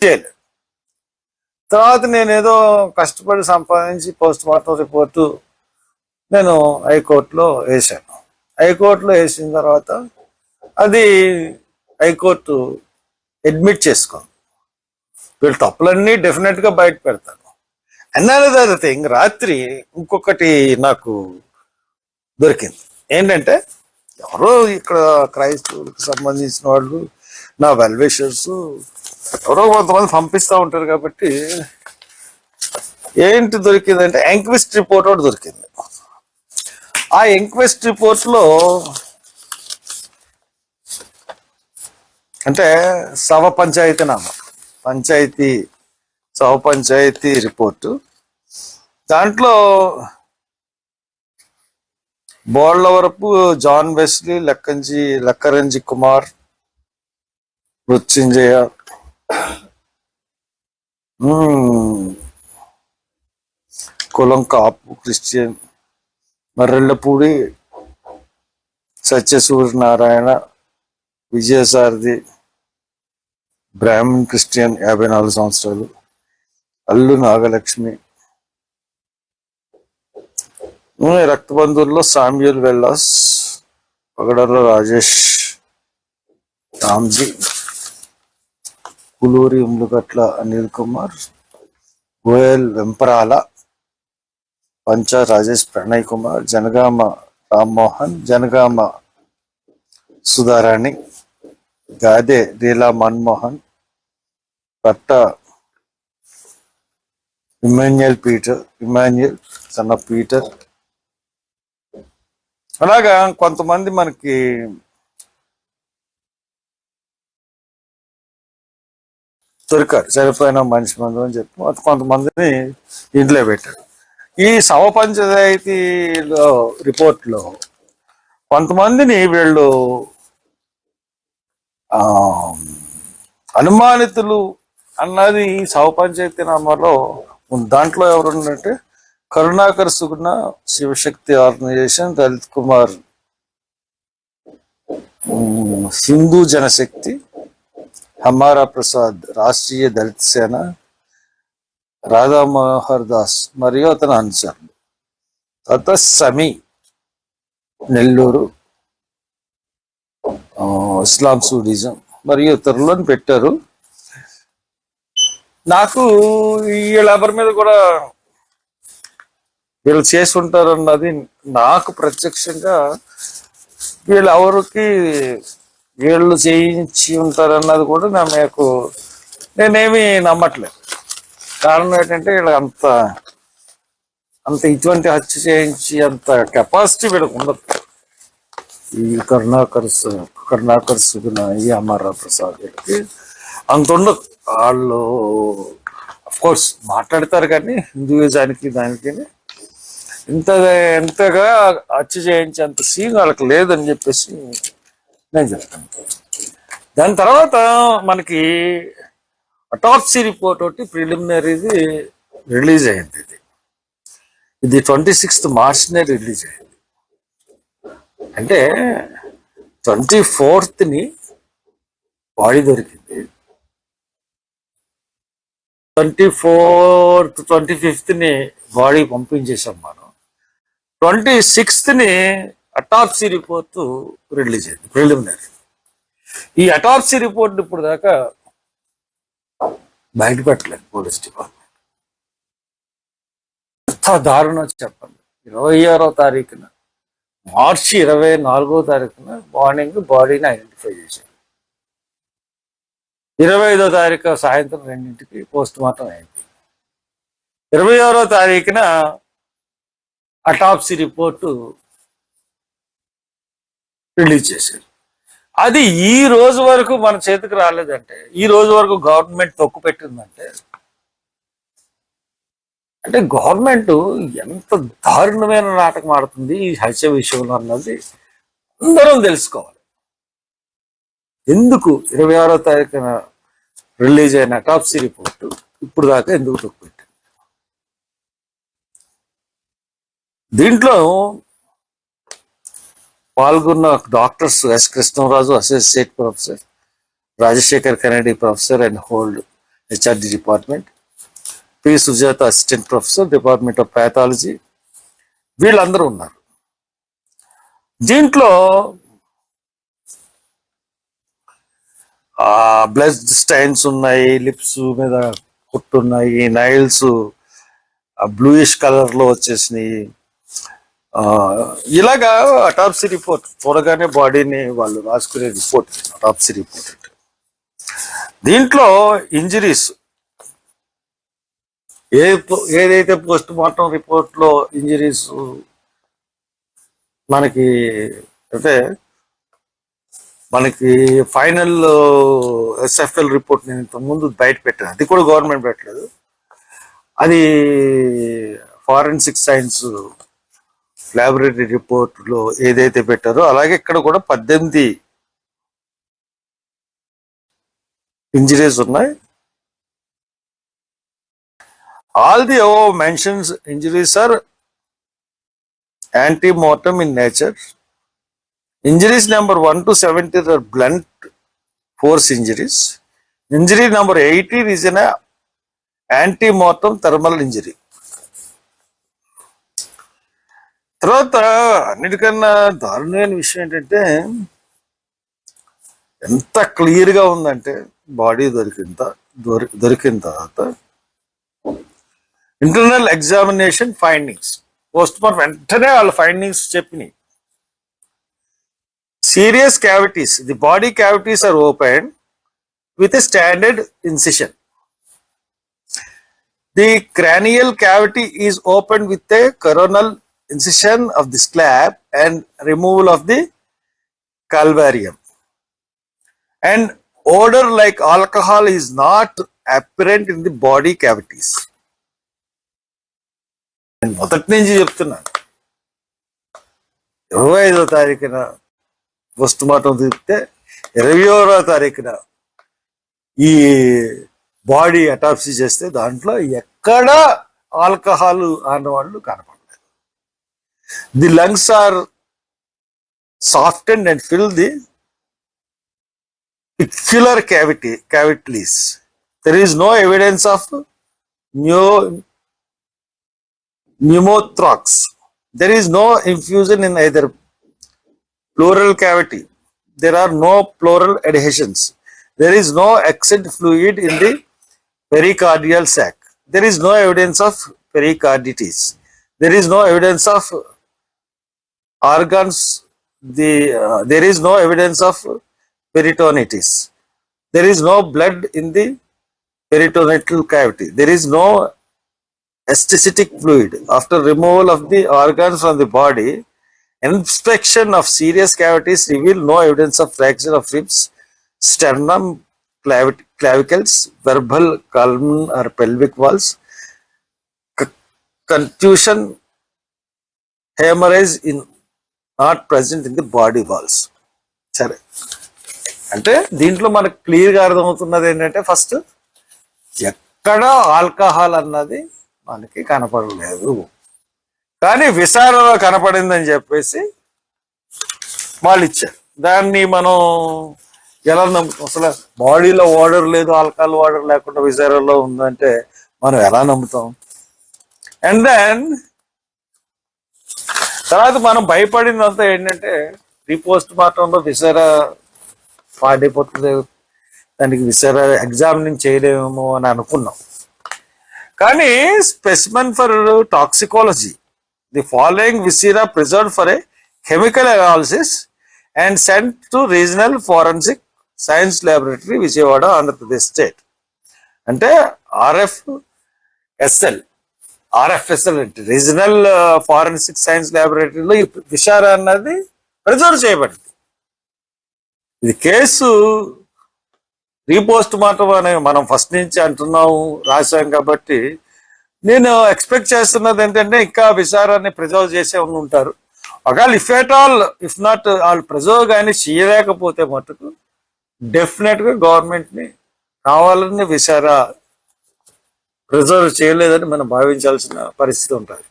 చేయలేదు. తర్వాత నేను ఏదో కష్టపడి సంపాదించి పోస్ట్ మార్టం రిపోర్టు నేను హైకోర్టులో వేసాను. హైకోర్టులో వేసిన తర్వాత అది హైకోర్టు అడ్మిట్ చేసుకోండి, వీళ్ళు తప్పులన్నీ డెఫినెట్గా బయట పెడతాను. అనదర్ థింగ్, రాత్రి ఇంకొకటి నాకు దొరికింది. ఏంటంటే ఎవరో ఇక్కడ క్రైస్తవులకు సంబంధించిన వాళ్ళు, నా వెల్విషర్స్ ఎవరో కొంతమంది పంపిస్తూ ఉంటారు కాబట్టి ఏంటి దొరికిందంటే ఎంక్వెస్ట్ రిపోర్ట్ ఒకటి దొరికింది. ఆ ఎంక్వెస్ట్ రిపోర్ట్లో అంటే సవ పంచాయతీనామా, పంచాయతీ సవ పంచాయతీ రిపోర్టు, దాంట్లో బోళ్లవరపు జాన్ వెస్లీ, లక్కరంజి కుమార్, మృత్యుంజయ, కులం కాపు క్రిస్టియన్, మర్రెళ్ళపూడి సత్యసూర్యనారాయణ, విజయసారథి బ్రాహ్మణ్ క్రిస్టియన్ 54 సంవత్సరాలు, అల్లు నాగలక్ష్మి, రక్తబంధువుల్లో సామ్యూల్ వెల్లాస్, పగడర్ల రాజేష్, రామ్జీ, కులూరి ఉమ్లుగట్ల అనిల్ కుమార్, గోయల్ వెంపరాల, పంచ రాజేష్ ప్రణయ్ కుమార్, జనగామ రామ్మోహన్, జనగామ సుధారాణి, గాదే రీలా మన్మోహన్, పట్ట ఇమాన్యుయల్ సన్న పీటర్. అలాగా కొంతమంది మనకి దొరికారు, చనిపోయిన మనిషి మందు అని చెప్పి కొంతమందిని ఇంట్లో పెట్టారు. ఈ సవ పంచాయతీలో రిపోర్ట్లో కొంతమందిని వీళ్ళు అనుమానితులు అన్నది సవ పంచాయతీ నామాలో దాంట్లో ఎవరున్నట్టే కరుణాకర్ సుగుణ, శివశక్తి ఆర్గనైజేషన్, దళిత్ కుమార్, హిందూ జనశక్తి, హమారా ప్రసాద్ రాష్ట్రీయ దళిత సేన, రాధా మనోహర్ దాస్ మరియు అతని అనుచరులు, తర్వాత సమీ నెల్లూరు, ఇస్లాం సూడిజం మరియు ఇతరులను పెట్టారు. నాకు వీళ్ళెవరి మీద కూడా వీళ్ళు చేసి ఉంటారన్నది నాకు ప్రత్యక్షంగా వీళ్ళెవరికి వీళ్ళు చేయించి ఉంటారన్నది కూడా నాకు నేనేమి నమ్మట్లేదు. కారణం ఏంటంటే వీళ్ళకి అంత ఇటువంటి హత్య చేయించి అంత కెపాసిటీ వీళ్ళకి ఉండదు. ఈ కరుణాకర్ సుగుణ, ఈ అమర్రావు ప్రసాద్ వీళ్ళకి అంత ఉండదు. వాళ్ళు కోర్స్ మాట్లాడతారు కానీ హిందూయిజానికి దానికి ఎంతగా హత్య చేయించేంత సీన్ వాళ్ళకి లేదని చెప్పేసి నేను చెప్తాను. దాని తర్వాత మనకి అటాప్సీ రిపోర్ట్ ఒకటి ప్రిలిమినరీది రిలీజ్ అయింది. ఇది 26th మార్చ్నే రిలీజ్ అయింది. అంటే 24th బాడీ దొరికింది, 24th 25th బాడీ పంపించేసాం మనం, 26th అటాప్సీ రిపోర్టు రిలీజ్ అయింది ప్రిలిమినరీ. ఈ అటాప్సీ రిపోర్ట్ ఇప్పుడు దాకా బయటపెట్టలేదు పోలీస్ డిపార్ట్మెంట్. ఎంత దారుణం చెప్పండి. 26వ తారీఖున, మార్చి 24వ తారీఖున మార్నింగ్ బాడీని ఐడెంటిఫై చేశారు. 25వ తారీఖు సాయంత్రం 2ంటికి పోస్ట్ మార్టం అయింది. 26వ తారీఖున అటాప్సీ రిపోర్టు రిలీజ్ చేశారు. అది ఈ రోజు వరకు మన చేతికి రాలేదంటే, ఈ రోజు వరకు గవర్నమెంట్ తొక్కు పెట్టిందంటే, అంటే గవర్నమెంట్ ఎంత దారుణమైన నాటకం ఆడుతుంది ఈ హత్య విషయంలో అన్నది అందరం తెలుసుకోవాలి. ఎందుకు 26వ తారీఖున రిలీజ్ అయిన అటాప్సీ రిపోర్టు ఇప్పుడు దాకా ఎందుకు తొక్కు పెట్టింది? దీంట్లో పాల్గొన్న doctors S Krishnaraju associate professor, Rajasekhar Kennedy professor and hold HRD department, P Sujatha assistant professor, department of pathology, వీళ్ళందరూ ఉన్నారు. దీంట్లో బ్లడ్ స్టైన్స్ ఉన్నాయి, లిప్స్ మీద కుట్టున్నాయి, నైల్స్ బ్లూయిష్ కలర్ లో వచ్చేసినాయి. ఇలాగా అటాప్సీ రిపోర్ట్ చూడగానే బాడీని వాళ్ళు రాసుకునే రిపోర్ట్ అటాప్సీ రిపోర్ట్. దీంట్లో ఇంజరీస్ ఏదైతే పోస్ట్ మార్టం రిపోర్ట్ లో ఇంజరీస్ మనకి అంటే మనకి ఫైనల్ ఎస్ఎఫ్ఎల్ రిపోర్ట్ నేను ఇంతకుముందు బయట పెట్టాను, అది కూడా గవర్నమెంట్ పెట్టలేదు, అది ఫారెన్సిక్ సైన్స్ ల్యాబొరేటరీ రిపోర్ట్ లో ఏదైతే పెట్టారో అలాగే ఇక్కడ కూడా 18 ఇంజరీస్ ఉన్నాయి. All the above mentions injuries are ante-mortem in nature. Injuries number 1 to 70 are blunt force injuries. Injury number 18 is an ante-mortem thermal injury. తర్వాత అన్నిటికన్నా దారుణమైన విషయం ఏంటంటే ఎంత క్లియర్గా ఉందంటే బాడీ దొరికిన తర్వాత internal examination findings, post mortem వెంటనే వాళ్ళ ఫైండింగ్స్ చెప్పినాయి. Serious cavities, the body cavities are open with a standard incision. The cranial cavity is opened with a coronal incision of the scalp and removal of the calvarium. And odor like alcohol is not apparent in the body cavities. నేను మొదటి నుంచి చెప్తున్నాను, 25వ తారీఖున post mortem తీస్తే 21వ తారీఖున ఈ body autopsy చేస్తే దాంట్లో ఎక్కడ ఆల్కహాల్ అన్నవాళ్ళు కనపడలేదు. The lungs are softened and fill the peculiar cavities. There is no evidence of pneumothorax. There is no infusion in either pleural cavity. There are no pleural adhesions. There is no exit fluid in the pericardial sac. There is no evidence of pericarditis. There is no evidence of organs. There is no evidence of peritonitis. There is no blood in the peritoneal cavity. There is no aesthetic fluid. After removal of the organs from the body, inspection of serious cavities reveal no evidence of fracture of ribs, sternum, clavicles, verbal column or pelvic walls, contusion, hemorrhage in not present in the body walls. సరే, అంటే దీంట్లో మనకు క్లియర్గా అర్థమవుతున్నది ఏంటంటే first ఎక్కడ alcohol అన్నది మనకి కనపడలేదు, కానీ విసారలో కనపడిందని చెప్పేసి వాళ్ళు ఇచ్చారు. దాన్ని మనం ఎలా నమ్ముతాం? అసలు బాడీలో వాటర్ లేదు, ఆల్కహాల్ వాటర్ లేకుండా విసారాలో ఉందంటే మనం ఎలా నమ్ముతాం? అండ్ దెన్ తర్వాత మనం భయపడిందంతా ఏంటంటే పోస్ట్ మార్టంలో విసారా పాడైపోతుంది, దానికి విసారా ఎగ్జామినింగ్ చేయలేమో అని అనుకున్నాం. కానీ specimen for toxicology, the following విసిరా preserved for a chemical analysis and sent to regional forensic science laboratory, Vijayawada, Andhra Pradesh state. అంటే ఆర్ఎఫ్ఎస్ఎల్ అంటే రీజనల్ ఫారెన్సిక్ సైన్స్ ల్యాబొరేటరీలో ఈ విషారా అన్నది ప్రిజర్వ్ చేయబడింది. ఇది కేసు రీపోస్ట్ మార్టం అని మనం ఫస్ట్ నుంచి అంటున్నాము, రాశాం. కాబట్టి నేను ఎక్స్పెక్ట్ చేస్తున్నది ఏంటంటే ఇంకా విచారాన్ని ప్రిజర్వ్ చేసే ఉంటారు. ఒకవేళ ఇఫ్ నాట్ వాళ్ళు ప్రిజర్వ్ కానీ చేయలేకపోతే మటుకు డెఫినెట్ గా గవర్నమెంట్ ని కావాలని విచారా ప్రిజర్వ్ చేయలేదని మనం భావించాల్సిన పరిస్థితి ఉంటుంది.